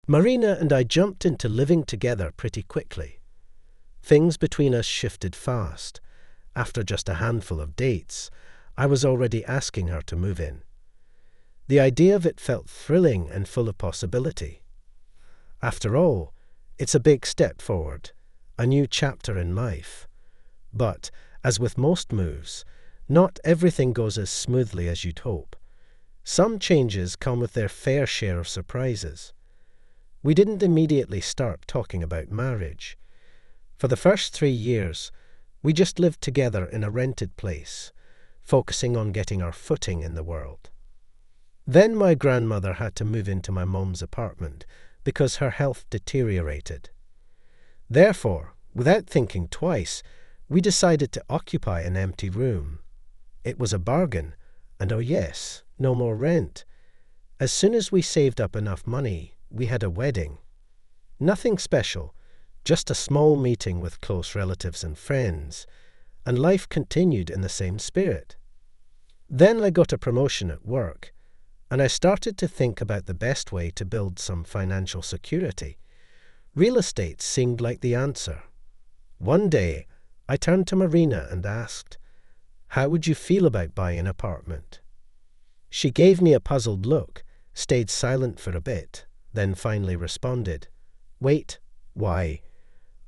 Marina and I jumped into living together pretty quickly. Things between us shifted fast. After just a handful of dates, I was already asking her to move in. The idea of it felt thrilling and full of possibility. After all, it's a big step forward, a new chapter in life. But, as with most moves, not everything goes as smoothly as you'd hope. Some changes come with their fair share of surprises. We didn't immediately start talking about marriage. For the first 3 years, we just lived together in a rented place, focusing on getting our footing in the world. Then my grandmother had to move into my mom's apartment because her health deteriorated. Therefore, without thinking twice, we decided to occupy an empty room. It was a bargain, and oh yes, no more rent. As soon as we saved up enough money, we had a wedding. Nothing special, just a small meeting with close relatives and friends, and life continued in the same spirit. Then I got a promotion at work, and I started to think about the best way to build some financial security. Real estate seemed like the answer. One day, I turned to Marina and asked, "How would you feel about buying an apartment?" She gave me a puzzled look, stayed silent for a bit, then finally responded, "Wait, why?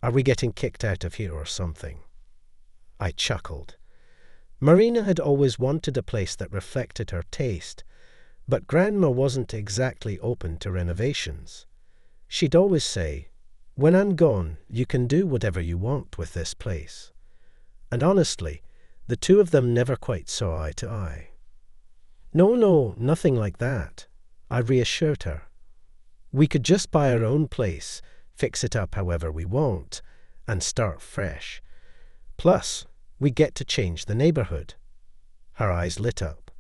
Are we getting kicked out of here or something?" I chuckled. Marina had always wanted a place that reflected her taste, but Grandma wasn't exactly open to renovations. She'd always say, "When I'm gone, you can do whatever you want with this place." And honestly, the two of them never quite saw eye to eye. No, nothing like that, I reassured her. We could just buy our own place, fix it up however we want, and start fresh. Plus, we get to change the neighborhood. Her eyes lit up.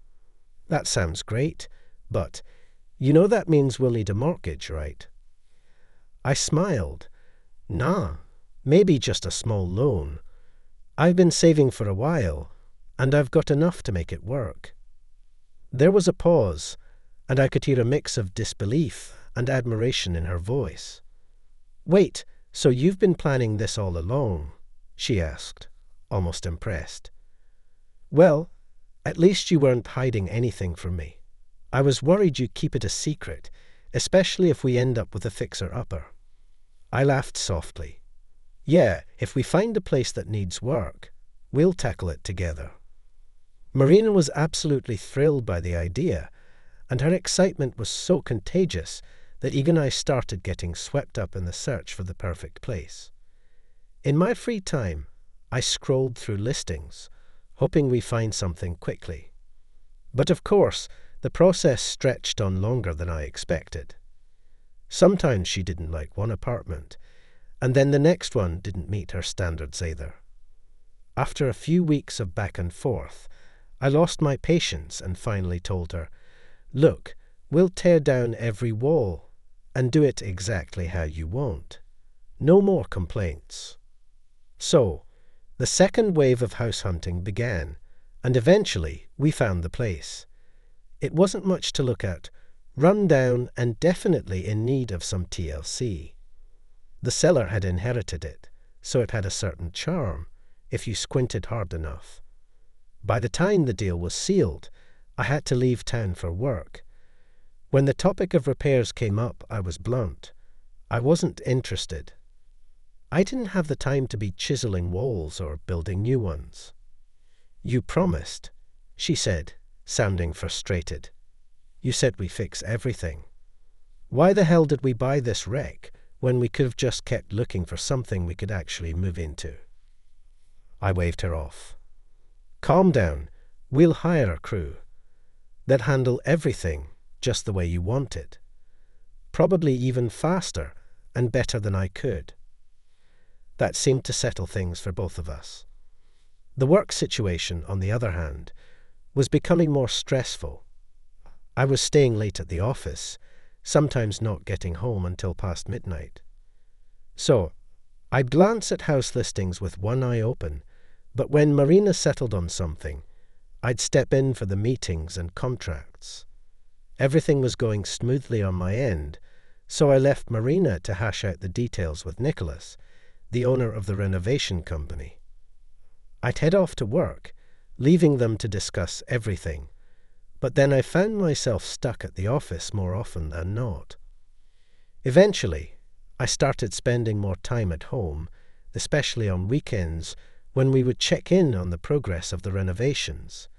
That sounds great, but you know that means we'll need a mortgage, right? I smiled. Nah, maybe just a small loan. I've been saving for a while, and I've got enough to make it work. There was a pause, and I could hear a mix of disbelief and admiration in her voice. "Wait, so you've been planning this all along?" she asked, almost impressed. "Well, at least you weren't hiding anything from me. I was worried you'd keep it a secret, especially if we end up with a fixer-upper." I laughed softly. "Yeah, if we find a place that needs work, we'll tackle it together." Marina was absolutely thrilled by the idea, and her excitement was so contagious that even I started getting swept up in the search for the perfect place. In my free time, I scrolled through listings, hoping we find something quickly. But of course, the process stretched on longer than I expected. Sometimes she didn't like one apartment, and then the next one didn't meet her standards either. After a few weeks of back and forth, I lost my patience and finally told her, "Look, we'll tear down every wall and do it exactly how you want. No more complaints." So, the second wave of house hunting began, and eventually we found the place. It wasn't much to look at, run down and definitely in need of some TLC. The seller had inherited it, so it had a certain charm, if you squinted hard enough. By the time the deal was sealed, I had to leave town for work. When the topic of repairs came up, I was blunt. I wasn't interested. I didn't have the time to be chiseling walls or building new ones. "You promised," she said, sounding frustrated. "You said we fix everything. Why the hell did we buy this wreck when we could have just kept looking for something we could actually move into?" I waved her off. "Calm down. We'll hire a crew. They'll handle everything just the way you want it. Probably even faster and better than I could." That seemed to settle things for both of us. The work situation, on the other hand, was becoming more stressful. I was staying late at the office, sometimes not getting home until past midnight. So, I'd glance at house listings with one eye open, but when Marina settled on something, I'd step in for the meetings and contracts. Everything was going smoothly on my end, So I left Marina to hash out the details with Nicholas, the owner of the renovation company. I'd head off to work, leaving them to discuss everything, but then I found myself stuck at the office more often than not. Eventually, I started spending more time at home, especially on weekends when we would check in on the progress of the renovations.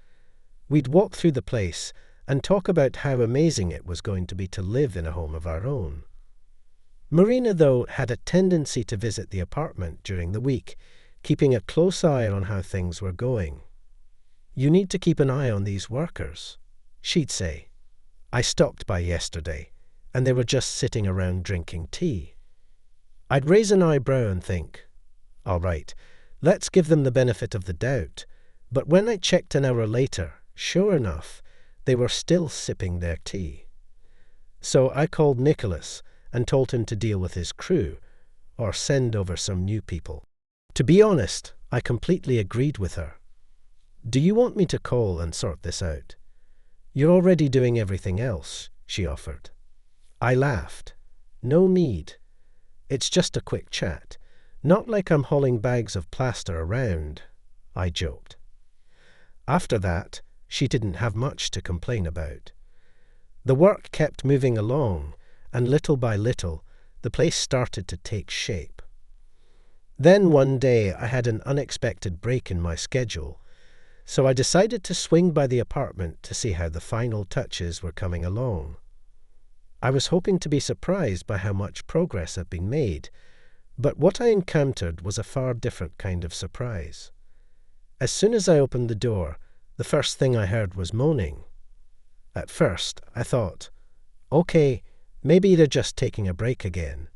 We'd walk through the place and talk about how amazing it was going to be to live in a home of our own. Marina, though, had a tendency to visit the apartment during the week, keeping a close eye on how things were going. "You need to keep an eye on these workers," she'd say. "I stopped by yesterday, and they were just sitting around drinking tea." I'd raise an eyebrow and think, all right, let's give them the benefit of the doubt. But when I checked an hour later, sure enough, they were still sipping their tea. So I called Nicholas and told him to deal with his crew, or send over some new people. To be honest, I completely agreed with her. "Do you want me to call and sort this out? You're already doing everything else," she offered. I laughed. "No need. It's just a quick chat. Not like I'm hauling bags of plaster around," I joked. After that, she didn't have much to complain about. The work kept moving along, and little by little, the place started to take shape. Then one day I had an unexpected break in my schedule, so I decided to swing by the apartment to see how the final touches were coming along. I was hoping to be surprised by how much progress had been made, but what I encountered was a far different kind of surprise. As soon as I opened the door, the first thing I heard was moaning. At first, I thought, okay, maybe they're just taking a break again.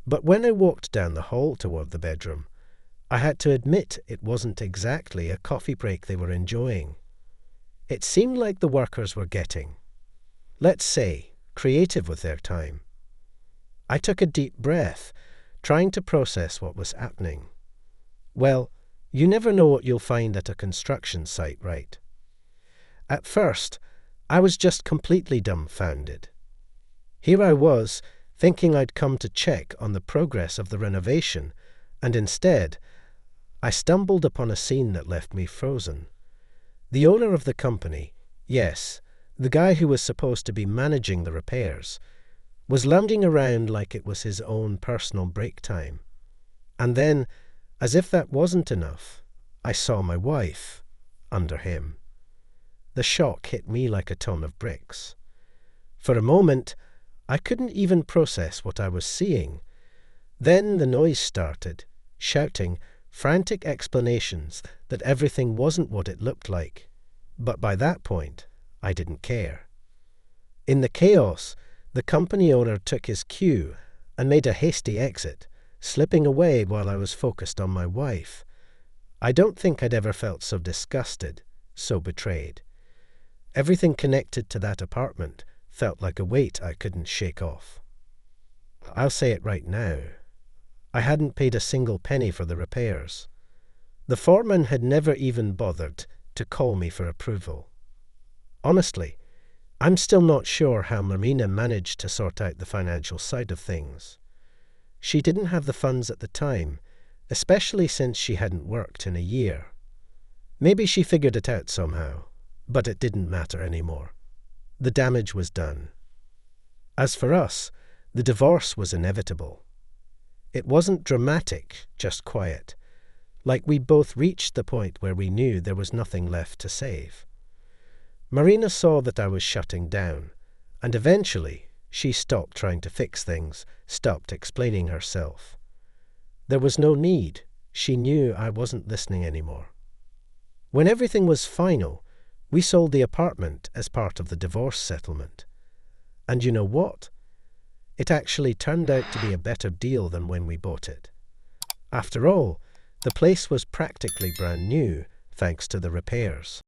But when I walked down the hall toward the bedroom, I had to admit it wasn't exactly a coffee break they were enjoying. It seemed like the workers were getting, let's say, creative with their time. I took a deep breath, trying to process what was happening. Well, you never know what you'll find at a construction site, right? At first, I was just completely dumbfounded. Here I was, thinking I'd come to check on the progress of the renovation, and instead, I stumbled upon a scene that left me frozen. The owner of the company, yes, the guy who was supposed to be managing the repairs, was lounging around like it was his own personal break time. And then, as if that wasn't enough, I saw my wife under him. The shock hit me like a ton of bricks. For a moment, I couldn't even process what I was seeing. Then the noise started, shouting, frantic explanations that everything wasn't what it looked like. But by that point, I didn't care. In the chaos, the company owner took his cue and made a hasty exit, slipping away while I was focused on my wife. I don't think I'd ever felt so disgusted, so betrayed. Everything connected to that apartment felt like a weight I couldn't shake off. I'll say it right now. I hadn't paid a single penny for the repairs. The foreman had never even bothered to call me for approval. Honestly, I'm still not sure how Marina managed to sort out the financial side of things. She didn't have the funds at the time, especially since she hadn't worked in a year. Maybe she figured it out somehow, but it didn't matter anymore. The damage was done. As for us, the divorce was inevitable. It wasn't dramatic, just quiet, like we both reached the point where we knew there was nothing left to save. Marina saw that I was shutting down, and eventually she stopped trying to fix things, stopped explaining herself. There was no need. She knew I wasn't listening anymore. When everything was final, we sold the apartment as part of the divorce settlement. And you know what? It actually turned out to be a better deal than when we bought it. After all, the place was practically brand new, thanks to the repairs.